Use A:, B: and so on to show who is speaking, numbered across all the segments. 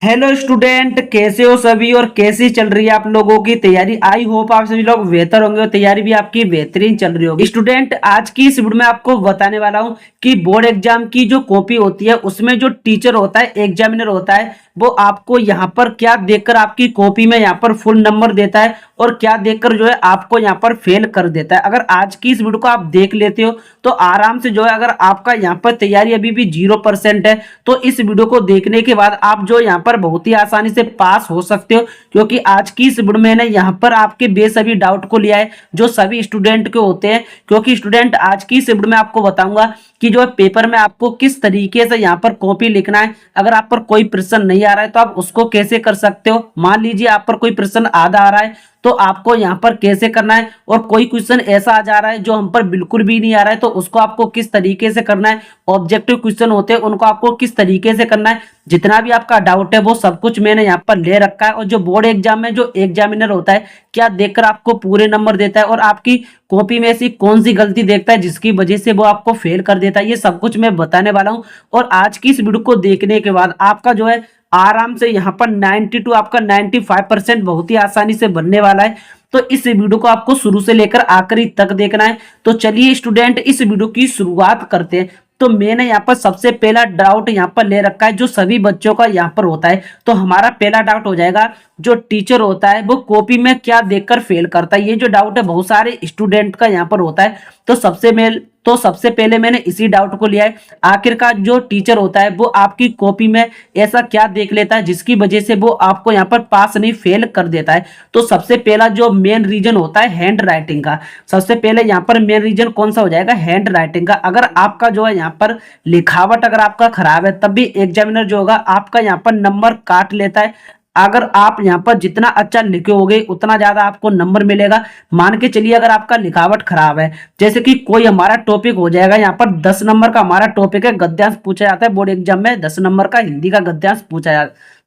A: Hello student, कैसे हो सभी और कैसी चल रही है आप लोगों की तैयारी। आई होप आप सभी लोग बेहतर होंगे और तैयारी भी आपकी बेहतरीन चल रही होगी। स्टूडेंट, आज की इस वीडियो में आपको बताने वाला हूं कि बोर्ड एग्जाम की जो कॉपी होती है उसमें जो टीचर होता है, एग्जामिनर होता है, वो आपको यहाँ पर क्या देखकर आपकी कॉपी में यहाँ पर फुल नंबर देता है और क्या देखकर जो है आपको यहाँ पर फेल कर देता है। अगर आज की इस वीडियो को आप देख लेते हो तो आराम से जो है, अगर आपका यहाँ पर तैयारी अभी भी 0% है तो इस वीडियो को देखने के बाद आप जो यहाँ पर बहुत ही आसानी से पास हो सकते हो। क्योंकि आज की इस वीडियो में यहाँ पर आपके बेसभी डाउट को लिया है जो सभी स्टूडेंट के होते हैं। क्योंकि स्टूडेंट, आज की इस वीडियो में आपको बताऊंगा कि जो है पेपर में आपको किस तरीके से यहाँ पर कॉपी लिखना है। अगर आप पर कोई प्रश्न नहीं आ रहा है तो आप उसको कैसे कर सकते हो। मान लीजिए आप पर कोई प्रश्न आधा आ रहा है तो आपको यहाँ पर कैसे करना है, और कोई क्वेश्चन ऐसा आ जा रहा है जो हम पर बिल्कुल भी नहीं आ रहा है तो उसको आपको किस तरीके से करना है। ऑब्जेक्टिव क्वेश्चन होते हैं उनको आपको किस तरीके से करना है। जितना भी आपका डाउट है वो सब कुछ मैंने यहाँ पर ले रखा है। और जो बोर्ड एग्जाम में जो एग्जामिनर होता है क्या देखकर आपको पूरे नंबर देता है और आपकी कॉपी में ऐसी कौन सी गलती देखता है जिसकी वजह से वो आपको फेल कर देता है, ये सब कुछ मैं बताने वाला हूँ। और आज की इस वीडियो को देखने के बाद आपका जो है आराम से यहाँ पर 92 आपका 95% बहुत ही आसानी से बनने वाला है। तो इस वीडियो को आपको शुरू से लेकर आखिरी तक देखना है। तो चलिए स्टूडेंट, इस वीडियो की शुरुआत करते हैं। तो मैंने यहाँ पर सबसे पहला डाउट यहाँ पर ले रखा है जो सभी बच्चों का यहाँ पर होता है। तो हमारा पहला डाउट हो जाएगा, जो टीचर होता है वो कॉपी में क्या देखकर फेल करता है। ये जो डाउट है बहुत सारे स्टूडेंट का यहाँ पर होता है। तो सबसे पहले मैंने इसी डाउट को लिया है। आखिरकार जो टीचर होता है वो आपकी कॉपी में ऐसा क्या देख लेता है जिसकी वजह से वो आपको यहाँ पर पास नहीं फेल कर देता है। तो सबसे पहला जो मेन रीजन होता है हैंड राइटिंग का। सबसे पहले यहाँ पर मेन रीजन कौन सा हो जाएगा, हैंड राइटिंग का। अगर आपका जो है यहाँ पर लिखावट अगर आपका खराब है तब भी एग्जामिनर जो होगा आपका यहाँ पर नंबर काट लेता है। अगर आप यहाँ पर जितना अच्छा लिखे होगे उतना ज्यादा आपको नंबर मिलेगा। मान के चलिए अगर आपका लिखावट खराब है, जैसे कि कोई हमारा टॉपिक हो जाएगा, यहाँ पर 10 नंबर का हमारा टॉपिक है, गद्यांश पूछा जाता है बोर्ड एग्जाम में। 10 नंबर का हिंदी का गद्यांश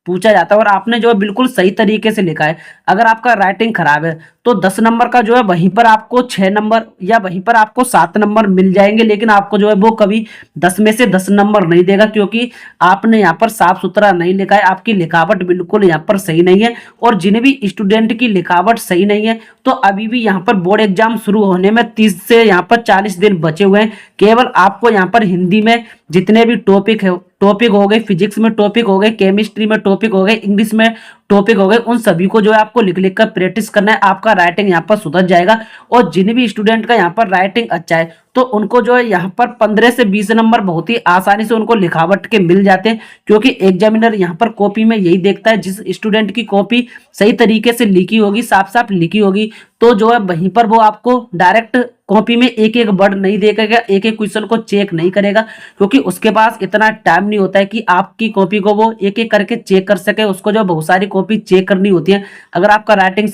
A: पूछा जाता है और आपने जो है बिल्कुल सही तरीके से लिखा है। अगर आपका राइटिंग खराब है तो 10 नंबर का जो है वहीं पर आपको 6 नंबर या वहीं पर आपको 7 नंबर मिल जाएंगे, लेकिन आपको जो है वो कभी 10 में से 10 नंबर नहीं देगा क्योंकि आपने यहाँ पर साफ सुथरा नहीं लिखा है। आपकी लिखावट बिल्कुल यहाँ पर सही नहीं है। और जिन्हें भी स्टूडेंट की लिखावट सही नहीं है तो अभी भी यहाँ पर बोर्ड एग्जाम शुरू होने में 30 से यहाँ पर 40 दिन बचे हुए हैं। केवल आपको यहाँ पर हिंदी में जितने भी टॉपिक हो गए, फिजिक्स में टॉपिक हो गए, केमिस्ट्री में टॉपिक हो गए, इंग्लिश में टॉपिक हो गए, उन सभी को जो है आपको लिख लिख कर प्रैक्टिस करना है। आपका राइटिंग यहाँ पर सुधर जाएगा। और जिन भी स्टूडेंट का यहाँ पर राइटिंग अच्छा है तो उनको जो है यहाँ पर 15 से 20 नंबर बहुत ही आसानी से उनको लिखावट के मिल जाते हैं। क्योंकि एग्जामिनर यहाँ पर कॉपी में यही देखता है, जिस स्टूडेंट की कॉपी सही तरीके से लिखी होगी, साफ साफ लिखी होगी, तो जो है वहीं पर वो आपको डायरेक्ट कॉपी में एक एक वर्ड नहीं देखेगा, एक एक क्वेश्चन को चेक नहीं करेगा। क्योंकि उसके पास इतना टाइम नहीं होता है कि आपकी कॉपी को वो एक एक करके चेक कर सके। उसको जो बहुत सारी कॉपी चेक करनी होती है। अगर आपका राइटिंग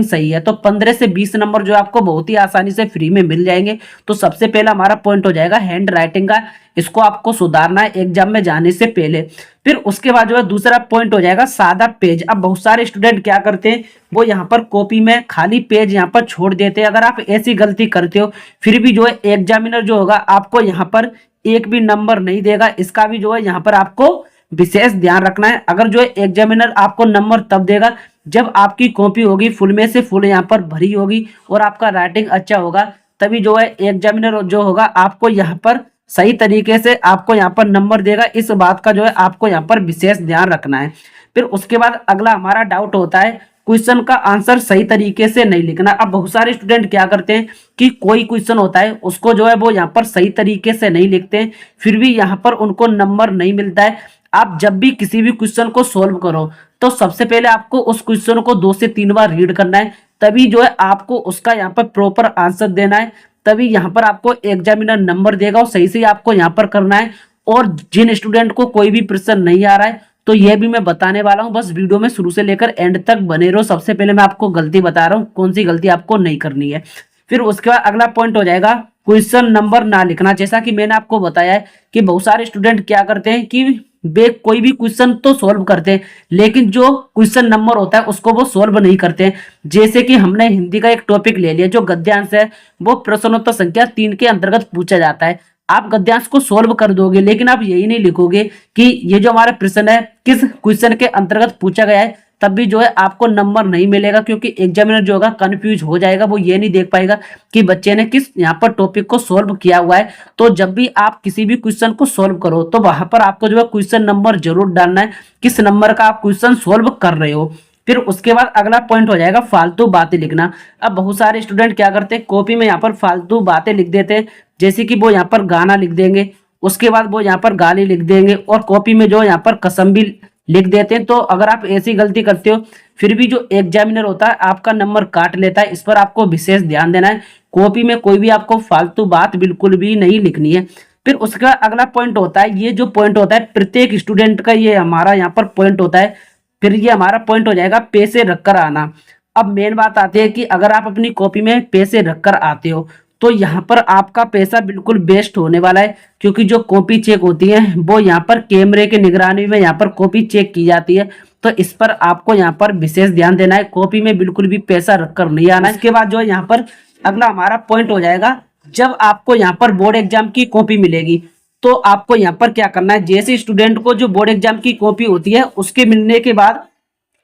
A: सही है तो 15 से 20 नंबर जो आपको बहुत ही आसानी से फ्री में मिल जाएंगे। तो सबसे पहला हमारा पॉइंट हो जाएगा हैंड राइटिंग का। इसको आपको सुधारना है एग्जाम में जाने से पहले। फिर उसके बाद जो है दूसरा पॉइंट हो जाएगा सादा पेज। अब बहुत सारे स्टूडेंट क्या करते हैं, वो यहाँ पर कॉपी में खाली पेज यहाँ पर छोड़ देते हैं। अगर आप ऐसी गलती करते हो फिर भी जो है एग्जामिनर जो होगा आपको यहाँ पर एक भी नंबर नहीं देगा। इसका भी जो है यहाँ पर आपको विशेष ध्यान रखना है। अगर जो है एग्जामिनर आपको नंबर तब देगा जब आपकी कॉपी होगी फुल में से फुल यहाँ पर भरी होगी और आपका राइटिंग अच्छा होगा, तभी जो है एग्जामिनर जो होगा आपको यहाँ पर सही तरीके से आपको यहाँ पर नंबर देगा। इस बात का जो है आपको यहाँ पर विशेष ध्यान रखना है। फिर उसके बाद अगला हमारा डाउट होता है क्वेश्चन का आंसर सही तरीके से नहीं लिखना। अब बहुत सारे स्टूडेंट क्या करते हैं कि कोई क्वेश्चन होता है उसको जो है वो यहाँ पर सही तरीके से नहीं लिखते हैं, फिर भी यहाँ पर उनको नंबर नहीं मिलता है। आप जब भी किसी भी क्वेश्चन को सोल्व करो तो सबसे पहले आपको उस क्वेश्चन को 2 से 3 बार रीड करना है, तभी जो है आपको उसका यहाँ पर प्रॉपर आंसर देना है, तभी यहाँ पर आपको एग्जामिनर नंबर देगा। और सही से आपको यहाँ पर करना है। और जिन स्टूडेंट को कोई भी प्रश्न नहीं आ रहा है तो यह भी मैं बताने वाला हूं, बस वीडियो में शुरू से लेकर एंड तक बने रहो। सबसे पहले मैं आपको गलती बता रहा हूं कौन सी गलती आपको नहीं करनी है। फिर उसके बाद अगला पॉइंट हो जाएगा क्वेश्चन नंबर ना लिखना। जैसा कि मैंने आपको बताया है कि बहुत सारे स्टूडेंट क्या करते हैं कि वे कोई भी क्वेश्चन तो सॉल्व करते हैं लेकिन जो क्वेश्चन नंबर होता है उसको वो सॉल्व नहीं करते हैं। जैसे कि हमने हिंदी का एक टॉपिक ले लिया जो गद्यांश है, वो प्रश्नोत्तर संख्या 3 के अंतर्गत पूछा जाता है। आप गद्यांश को सोल्व कर दोगे, लेकिन आप यही नहीं लिखोगे कि ये जो हमारा प्रश्न है किस क्वेश्चन के अंतर्गत पूछा गया है, तब भी जो है आपको नंबर नहीं मिलेगा, क्योंकि एग्जामिनर जो होगा कंफ्यूज हो जाएगा। वो ये नहीं देख पाएगा कि बच्चे ने किस यहाँ पर टॉपिक को सोल्व किया हुआ है। तो जब भी आप किसी भी क्वेश्चन को सोल्व करो तो वहां पर आपको जो है क्वेश्चन नंबर जरूर डालना है, किस नंबर का आप क्वेश्चन सोल्व कर रहे हो। फिर उसके बाद अगला पॉइंट हो जाएगा फालतू बातें लिखना। अब बहुत सारे स्टूडेंट क्या करते हैं, कॉपी में यहाँ पर फालतू बातें लिख देते हैं, जैसे कि वो यहाँ पर गाना लिख देंगे, उसके बाद वो यहाँ पर गाली लिख देंगे, और कॉपी में जो यहाँ पर कसम भी लिख देते हैं। तो अगर आप ऐसी गलती करते हो, फिर भी जो एग्जामिनर होता है आपका नंबर काट लेता है। इस पर आपको विशेष ध्यान देना है। कॉपी में कोई भी आपको फालतू बात बिल्कुल भी नहीं लिखनी है। फिर उसका अगला पॉइंट होता है, ये जो पॉइंट होता है प्रत्येक स्टूडेंट का, ये हमारा यहाँ पर पॉइंट होता है। फिर ये हमारा पॉइंट हो जाएगा पैसे रखकर आना। अब मेन बात आती है कि अगर आप अपनी कॉपी में पैसे रखकर आते हो तो यहाँ पर आपका पैसा बिल्कुल वेस्ट होने वाला है, क्योंकि जो कॉपी चेक होती है वो यहाँ पर कैमरे की निगरानी में यहाँ पर कॉपी चेक की जाती है। तो इस पर आपको यहाँ पर विशेष ध्यान देना है, कॉपी में बिल्कुल भी पैसा रखकर नहीं आना है। इसके बाद जो यहाँ पर अगला हमारा पॉइंट हो जाएगा, जब आपको यहाँ पर बोर्ड एग्जाम की कॉपी मिलेगी तो आपको यहाँ पर क्या करना है, जैसे स्टूडेंट को जो बोर्ड एग्जाम की कॉपी होती है उसके मिलने के बाद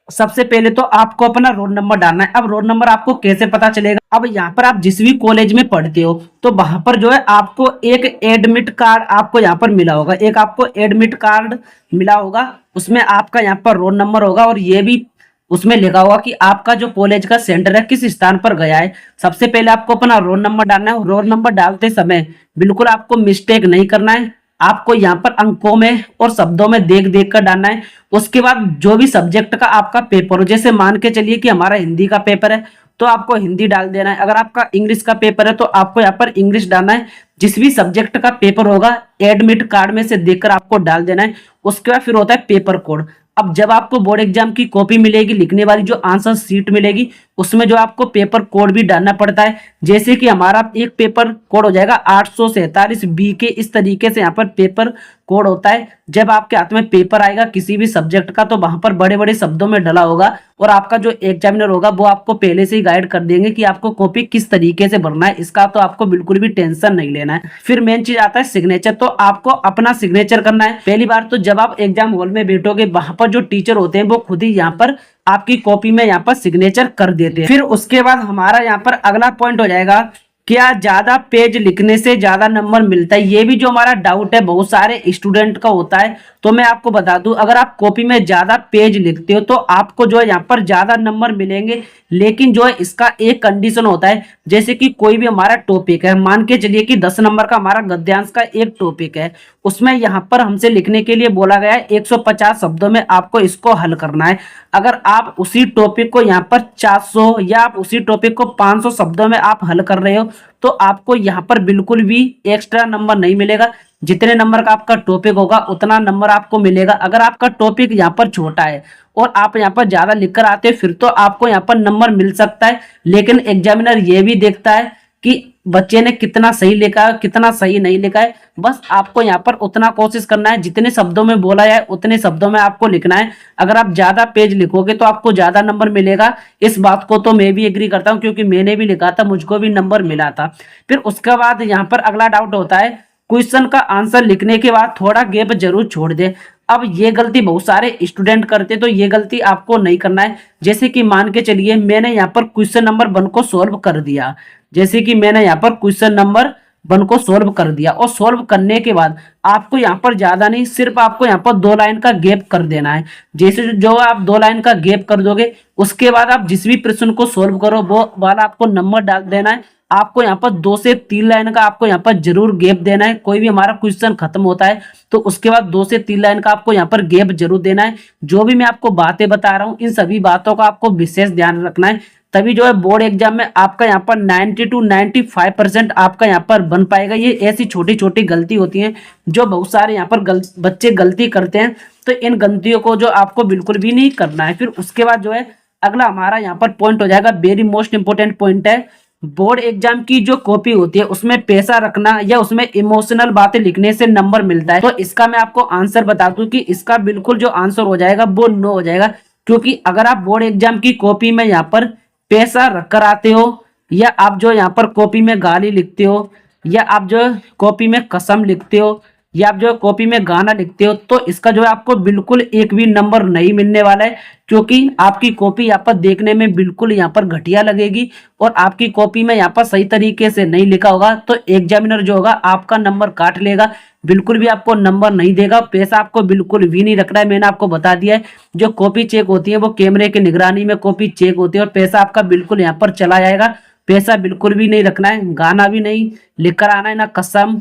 A: सबसे पहले तो आपको अपना रोल नंबर डालना है। अब रोल नंबर आपको कैसे पता चलेगा, अब यहाँ पर आप जिस भी कॉलेज में पढ़ते हो तो वहां पर जो है आपको एक एडमिट कार्ड आपको यहाँ पर मिला होगा, एक आपको एडमिट कार्ड मिला होगा, उसमें आपका यहाँ पर रोल नंबर होगा, और ये भी उसमें लिखा होगा कि आपका जो कॉलेज का सेंटर है किस स्थान पर गया है। सबसे पहले आपको अपना रोल नंबर डालना है। रोल नंबर डालते समय बिल्कुल आपको मिस्टेक नहीं करना है, आपको यहाँ पर अंकों में और शब्दों में देख देख कर डालना है। उसके बाद जो भी सब्जेक्ट का आपका पेपर हो, जैसे मान के चलिए कि हमारा हिंदी का पेपर है तो आपको हिंदी डाल देना है, अगर आपका इंग्लिश का पेपर है तो आपको यहाँ पर इंग्लिश डालना है। जिस भी सब्जेक्ट का पेपर होगा एडमिट कार्ड में से देखकर आपको डाल देना है। उसके बाद फिर होता है पेपर कोड। अब जब आपको बोर्ड एग्जाम की कॉपी मिलेगी, लिखने वाली जो आंसर शीट मिलेगी, उसमें जो आपको पेपर कोड भी डालना पड़ता है। जैसे कि हमारा एक पेपर कोड हो जाएगा 847 बी के, इस तरीके से यहाँ पर पेपर कोड होता है। जब आपके हाथ में पेपर आएगा किसी भी सब्जेक्ट का तो वहां पर बड़े बड़े शब्दों में डला होगा, और आपका जो एग्जामिनर होगा वो आपको पहले से ही गाइड कर देंगे कि आपको कॉपी किस तरीके से भरना है। इसका तो आपको बिल्कुल भी टेंशन नहीं लेना है। फिर मेन चीज आता है सिग्नेचर। तो आपको अपना सिग्नेचर करना है। पहली बार तो जब आप एग्जाम हॉल में बैठोगे वहां पर जो टीचर होते हैं वो खुद ही यहाँ पर आपकी कॉपी में यहाँ पर सिग्नेचर कर देते हैं। फिर उसके बाद हमारा यहाँ पर अगला पॉइंट हो जाएगा, क्या ज्यादा पेज लिखने से ज्यादा नंबर मिलता है। ये भी जो हमारा डाउट है बहुत सारे स्टूडेंट का होता है। तो मैं आपको बता दूं, अगर आप कॉपी में ज्यादा पेज लिखते हो तो आपको जो है यहाँ पर ज्यादा नंबर मिलेंगे, लेकिन जो है इसका एक कंडीशन होता है। जैसे कि कोई भी हमारा टॉपिक है, मान के चलिए कि 10 नंबर का हमारा गद्यांश का एक टॉपिक है, उसमें यहाँ पर हमसे लिखने के लिए बोला गया है 150 शब्दों में आपको इसको हल करना है। अगर आप उसी टॉपिक को यहाँ पर 400 या आप उसी टॉपिक को 500 शब्दों में आप हल कर रहे हो तो आपको यहाँ पर बिल्कुल भी एक्स्ट्रा नंबर नहीं मिलेगा। जितने नंबर का आपका टॉपिक होगा उतना नंबर आपको मिलेगा। अगर आपका टॉपिक यहाँ पर छोटा है और आप यहाँ पर ज्यादा लिखकर आते हैं फिर तो आपको यहाँ पर नंबर मिल सकता है, लेकिन एग्जामिनर ये भी देखता है कि बच्चे ने कितना सही लिखा है कितना सही नहीं लिखा है। बस आपको यहाँ पर उतना कोशिश करना है, जितने शब्दों में बोला जाए उतने शब्दों में आपको लिखना है। अगर आप ज्यादा पेज लिखोगे तो आपको ज्यादा नंबर मिलेगा। इस बात को तो मैं भी एग्री करता हूँ, क्योंकि मैंने भी लिखा था, मुझको भी नंबर मिला था। फिर उसके बाद यहाँ पर अगला डाउट होता है, क्वेश्चन का आंसर लिखने के बाद थोड़ा गैप जरूर छोड़ दे। अब ये गलती बहुत सारे स्टूडेंट करते, तो ये गलती आपको नहीं करना है। जैसे कि मान के चलिए मैंने यहाँ पर क्वेश्चन नंबर 1 को सोल्व कर दिया, जैसे कि मैंने यहाँ पर क्वेश्चन नंबर 1 को सोल्व कर दिया, और सोल्व करने के बाद आपको यहाँ पर ज्यादा नहीं, सिर्फ आपको यहाँ पर 2 लाइन का गैप कर देना है। जैसे जो आप 2 लाइन का गैप कर दोगे उसके बाद आप जिस भी प्रश्न को सोल्व करो वो वाला आपको नंबर डाल देना है। आपको यहाँ पर 2 से 3 लाइन का आपको यहाँ पर जरूर गैप देना है। कोई भी हमारा क्वेश्चन खत्म होता है तो उसके बाद 2 से 3 लाइन का आपको यहाँ पर गैप जरूर देना है। जो भी मैं आपको बातें बता रहा हूँ इन सभी बातों का आपको विशेष ध्यान रखना है, तभी जो है बोर्ड एग्जाम में आपका यहाँ पर 90 to 95% आपका यहाँ पर बन पाएगा। ये ऐसी छोटी छोटी गलती होती हैं जो बहुत सारे यहाँ पर बच्चे गलती करते हैं, तो इन गलतियों को जो आपको बिल्कुल भी नहीं करना है। फिर उसके बाद जो है अगला हमारा यहाँ पर पॉइंट हो जाएगा, वेरी मोस्ट इंपोर्टेंट पॉइंट है, बोर्ड एग्जाम की जो कॉपी होती है उसमें पैसा रखना या उसमें इमोशनल बातें लिखने से नंबर मिलता है। तो इसका मैं आपको आंसर बता दूं कि इसका बिल्कुल जो आंसर हो जाएगा वो नो हो जाएगा, क्योंकि अगर आप बोर्ड एग्जाम की कॉपी में यहाँ पर पैसा रख कर आते हो, या आप जो यहाँ पर कॉपी में गाली लिखते हो, या आप जो कॉपी में कसम लिखते हो या आप जो कॉपी में गाना लिखते हो, तो इसका जो है आपको बिल्कुल एक भी नंबर नहीं मिलने वाला है, क्योंकि आपकी कॉपी यहाँ पर देखने में बिल्कुल यहाँ पर घटिया लगेगी और आपकी कॉपी में यहाँ पर सही तरीके से नहीं लिखा होगा, तो एग्जामिनर जो होगा आपका नंबर काट लेगा, बिल्कुल भी आपको नंबर नहीं देगा। पैसा आपको बिल्कुल भी नहीं रखना है, मैंने आपको बता दिया है। जो कॉपी चेक होती है वो कैमरे की निगरानी में कॉपी चेक होती है और पैसा आपका बिल्कुल यहाँ पर चला जाएगा। पैसा बिल्कुल भी नहीं रखना है, गाना भी नहीं लिख कर आना है, ना कसम,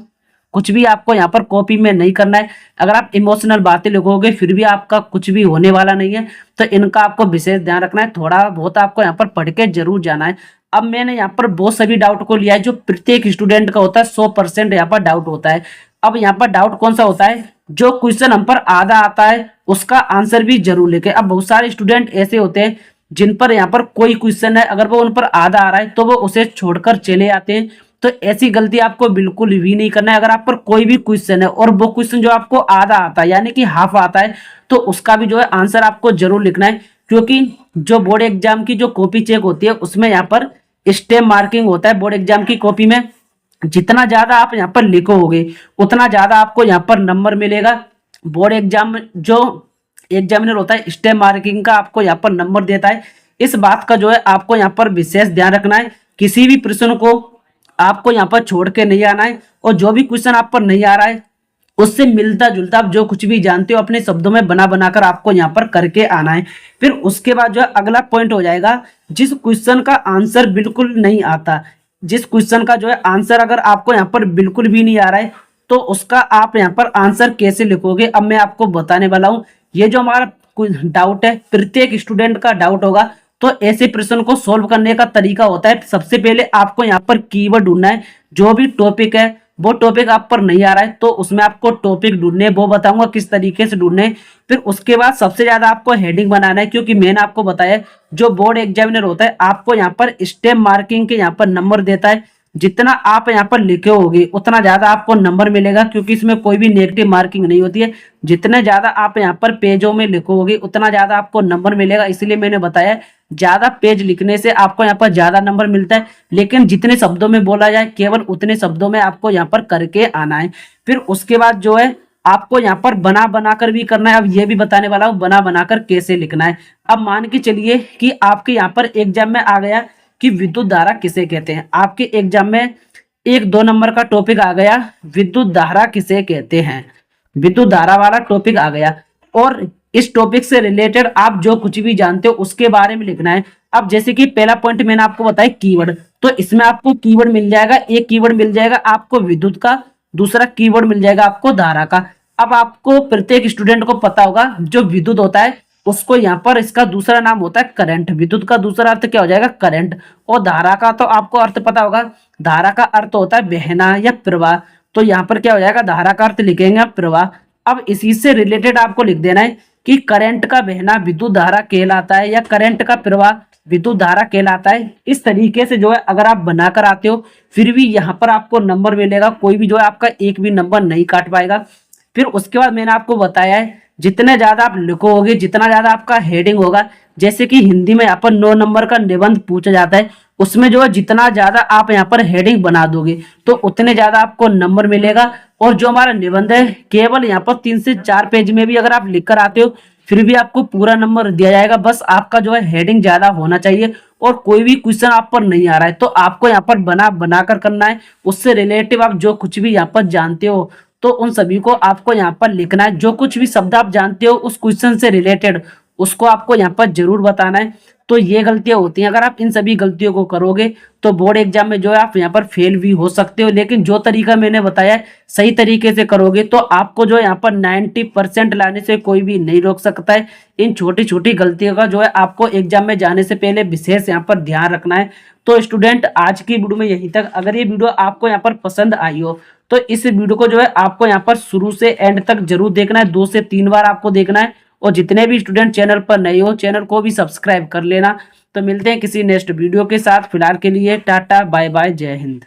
A: कुछ भी आपको यहाँ पर कॉपी में नहीं करना है। अगर आप इमोशनल बातें लिखोगे फिर भी आपका कुछ भी होने वाला नहीं है, तो इनका आपको विशेष ध्यान रखना है। थोड़ा बहुत आपको यहाँ पर पढ़ के जरूर जाना है। अब मैंने यहाँ पर बहुत सभी डाउट को लिया है, जो प्रत्येक स्टूडेंट का होता है, 100% यहाँ पर डाउट होता है। अब यहाँ पर डाउट कौन सा होता है, जो क्वेश्चन हम पर आधा आता है उसका आंसर भी जरूर लिखे। अब बहुत सारे स्टूडेंट ऐसे होते हैं जिन पर यहाँ पर कोई क्वेश्चन है, अगर वो उन पर आधा आ रहा है तो वो उसे छोड़कर चले आते हैं, तो ऐसी गलती आपको बिल्कुल भी नहीं करना है। अगर आप पर कोई भी क्वेश्चन है और वो क्वेश्चन जो आपको आधा आता है यानी कि हाफ आता है, तो उसका भी जो है आंसर आपको जरूर लिखना है, क्योंकि जो बोर्ड एग्जाम की जो कॉपी चेक होती है उसमें यहाँ पर स्टेप मार्किंग होता है। बोर्ड एग्जाम की कॉपी में जितना ज्यादा आप यहाँ पर लिखोगे उतना ज्यादा आपको यहाँ पर नंबर मिलेगा। बोर्ड एग्जाम जो एग्जामिनर होता है स्टेप मार्किंग का आपको यहाँ पर नंबर देता है। इस बात का जो है आपको यहाँ पर विशेष ध्यान रखना है। किसी भी प्रश्न को आपको यहाँ पर छोड़ के नहीं आना है, और जो भी क्वेश्चन आप पर नहीं आ रहा है उससे मिलता जुलता आप जो कुछ भी जानते हो अपने शब्दों में बना बनाकर आपको यहाँ पर करके आना है। फिर उसके बाद जो है अगला पॉइंट हो जाएगा, जिस क्वेश्चन का आंसर बिल्कुल नहीं आता, जिस क्वेश्चन का जो है आंसर अगर आपको यहाँ पर बिल्कुल भी नहीं आ रहा है, तो उसका आप यहाँ पर आंसर कैसे लिखोगे अब मैं आपको बताने वाला हूँ। ये जो हमारा डाउट है प्रत्येक स्टूडेंट का डाउट होगा, तो ऐसे प्रश्न को सॉल्व करने का तरीका होता है, सबसे पहले आपको यहाँ पर कीवर्ड ढूंढना है। जो भी टॉपिक है वो टॉपिक आप पर नहीं आ रहा है तो उसमें आपको टॉपिक ढूंढने, वो बताऊंगा किस तरीके से ढूंढने। फिर उसके बाद सबसे ज्यादा आपको हेडिंग बनाना है, क्योंकि मैंने आपको बताया जो बोर्ड एग्जामिनर होता है आपको यहाँ पर स्टेप मार्किंग के यहाँ पर नंबर देता है। जितना आप यहाँ पर लिखे होगे उतना ज्यादा आपको नंबर मिलेगा, क्योंकि इसमें कोई भी नेगेटिव मार्किंग नहीं होती है। जितने ज्यादा आप यहाँ पर पेजों में लिखोगे उतना ज्यादा आपको नंबर मिलेगा, इसलिए मैंने बताया ज्यादा पेज लिखने से आपको यहाँ पर ज्यादा नंबर मिलता है, लेकिन जितने शब्दों में बोला जाए केवल उतने शब्दों में आपको यहाँ पर करके आना है। फिर उसके बाद जो है आपको यहाँ पर बना बनाकर भी करना है। अब ये भी बताने वाला हूँ बना बनाकर कैसे लिखना है। अब मान के चलिए कि आपके यहाँ पर एग्जाम में आ गया कि विद्युत धारा किसे कहते हैं। आपके एग्जाम में 1-2 नंबर का टॉपिक आ गया, विद्युत धारा किसे कहते हैं, विद्युत धारा वाला टॉपिक आ गया, और इस टॉपिक से रिलेटेड आप जो कुछ भी जानते हो उसके बारे में लिखना है। अब जैसे कि पहला पॉइंट मैंने आपको बताया कीवर्ड, तो इसमें आपको कीवर्ड मिल जाएगा, एक कीवर्ड मिल जाएगा आपको विद्युत का, दूसरा कीवर्ड मिल जाएगा आपको धारा का। अब आपको प्रत्येक स्टूडेंट को पता होगा जो विद्युत होता है उसको यहाँ पर इसका दूसरा नाम होता है करंट। विद्युत का दूसरा अर्थ क्या हो जाएगा, करंट। और धारा का तो आपको अर्थ पता होगा, धारा का अर्थ होता है बहना या प्रवाह, तो यहाँ पर क्या हो जाएगा, धारा का अर्थ लिखेंगे आप प्रवाह। अब इसी से रिलेटेड आपको लिख देना है कि करंट का बहना विद्युत धारा कहलाता है या करंट का प्रवाह विद्युत धारा कहलाता है। इस तरीके से जो है अगर आप बनाकर आते हो फिर भी यहाँ पर आपको नंबर मिलेगा, कोई भी जो है आपका एक भी नंबर नहीं काट पाएगा। फिर उसके बाद मैंने आपको बताया है जितने ज्यादा आप लिखोगे जितना ज्यादा आपका हेडिंग होगा, जैसे कि हिंदी में यहाँ पर 9 नंबर का निबंध पूछा जाता है, उसमें जो है जितना ज्यादा आप यहाँ पर हेडिंग बना दोगे तो उतने ज्यादा आपको नंबर मिलेगा। और जो हमारा निबंध है केवल यहाँ पर 3 से 4 पेज में भी अगर आप लिख कर आते हो फिर भी आपको पूरा नंबर दिया जाएगा। बस आपका जो है हेडिंग ज्यादा होना चाहिए और कोई भी क्वेश्चन आप पर नहीं आ रहा है तो आपको यहाँ पर बनाकर करना है, उससे रिलेटिव आप जो कुछ भी यहाँ पर जानते हो तो उन सभी को आपको यहाँ पर लिखना है। जो कुछ भी शब्द आप जानते हो उस क्वेश्चन से रिलेटेड उसको आपको यहाँ पर जरूर बताना है। तो ये गलतियां होती हैं, अगर आप इन सभी गलतियों को करोगे तो बोर्ड एग्जाम में जो है आप यहाँ पर फेल भी हो सकते हो। लेकिन जो तरीका मैंने बताया है सही तरीके से करोगे तो आपको जो है यहाँ पर 90% लाने से कोई भी नहीं रोक सकता है। इन छोटी छोटी गलतियों का जो है आपको एग्जाम में जाने से पहले विशेष यहाँ पर ध्यान रखना है। तो स्टूडेंट आज की वीडियो में यहीं तक। अगर ये वीडियो आपको यहाँ पर पसंद आई हो तो इस वीडियो को जो है आपको यहाँ पर शुरू से एंड तक जरूर देखना है, 2 से 3 बार आपको देखना है। और जितने भी स्टूडेंट चैनल पर नए हो चैनल को भी सब्सक्राइब कर लेना। तो मिलते हैं किसी नेक्स्ट वीडियो के साथ, फिलहाल के लिए टाटा बाय बाय, जय हिंद।